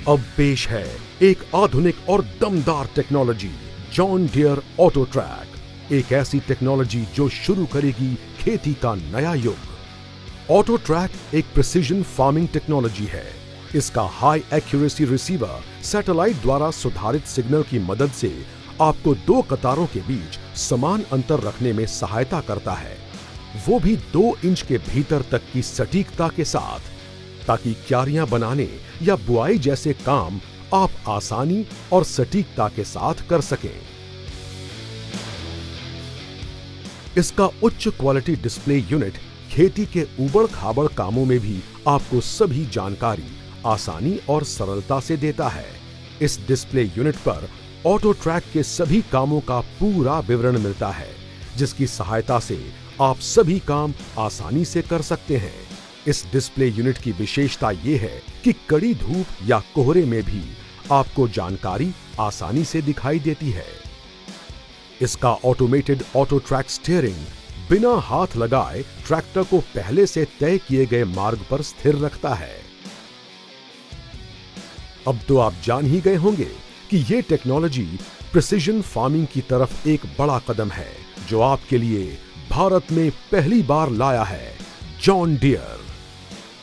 अब पेश है एक आधुनिक और दमदार technology, John Deere auto track. एक ऐसी टेक्नोलॉजी जो शुरू करेगी खेती का नया युग। ऑटो ट्रैक एक प्रिसीजन फार्मिंग टेक्नोलॉजी है। इसका हाई एक्यूरेसी रिसीवर सैटेलाइट द्वारा सुधारित सिग्नल की मदद से आपको दो कतारों के बीच समान अंतर रखने में सहायता करता है, वो भी 2 इंच के भीतर तक की सटीकता के साथ, ताकि क्यारियां बनाने या बुआई जैसे काम आप आसानी और सटीकता के साथ कर सकें। इसका उच्च क्वालिटी डिस्प्ले यूनिट खेती के उबड़-खाबड़ कामों में भी आपको सभी जानकारी आसानी और सरलता से देता है। इस डिस्प्ले यूनिट पर ऑटो ट्रैक के सभी कामों का पूरा विवरण मिलता है, जिसकी सहायता से आप सभी काम आसानी से कर सकते हैं। इस डिस्प्ले यूनिट की विशेषता यह है कि कड़ी धूप या कोहरे में भी आपको जानकारी आसानी से दिखाई देती है। इसका ऑटोमेटेड ऑटो ट्रैक स्टीयरिंग बिना हाथ लगाए ट्रैक्टर को पहले से तय किए गए मार्ग पर स्थिर रखता है। अब तो आप जान ही गए होंगे कि यह टेक्नोलॉजी प्रिसीजन फार्मिंग की तरफ एक बड़ा कदम है, जो आपके लिए भारत में पहली बार लाया है जॉन डियर।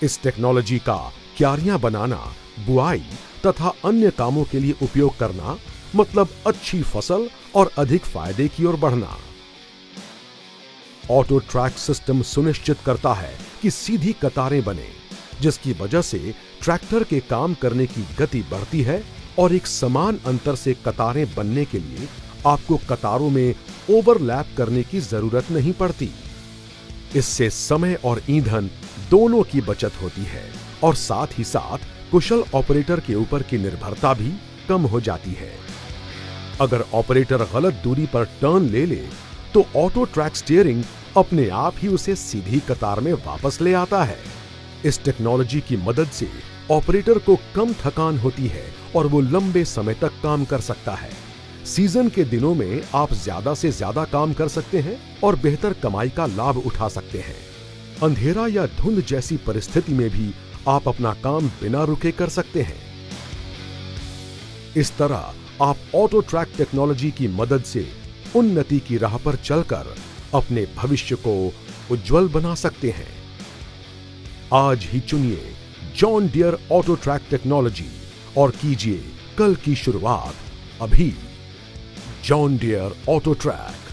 इस टेक्नोलॉजी का क्यारियां बनाना, बुआई तथा अन्य कामों के लिए उपयोग करना मतलब अच्छी फसल और अधिक फायदे की ओर बढ़ना। ऑटो ट्रैक सिस्टम सुनिश्चित करता है कि सीधी कतारें बने, जिसकी वजह से ट्रैक्टर के काम करने की गति बढ़ती है और एक समान अंतर से कतारें बनने के लिए आपको कतारों में ओवरलैप करने की जरूरत नहीं पड़ती। इससे समय और ईंधन दोनों की बचत होती है और साथ ही साथ कुशल ऑपरेटर के ऊपर की निर्भरता भी कम हो जाती है। अगर ऑपरेटर गलत दूरी पर टर्न ले ले तो ऑटो ट्रैक स्टीयरिंग अपने आप ही उसे सीधी कतार में वापस ले आता है। इस टेक्नोलॉजी की मदद से ऑपरेटर को कम थकान होती है और वो लंबे समय तक काम कर सकता है। सीजन के दिनों में आप ज्यादा से ज्यादा काम कर सकते हैं और बेहतर कमाई का लाभ उठा सकते हैं। अंधेरा या धुंध जैसी परिस्थिति में भी आप अपना काम बिना रुके कर सकते हैं। इस तरह आप ऑटो ट्रैक टेक्नोलॉजी की मदद से उन्नति की राह पर चलकर अपने भविष्य को उज्जवल बना सकते हैं। आज ही चुनिए John Deere auto track technology और कीजिए कल की शुरुआत अभी। John Deere auto track.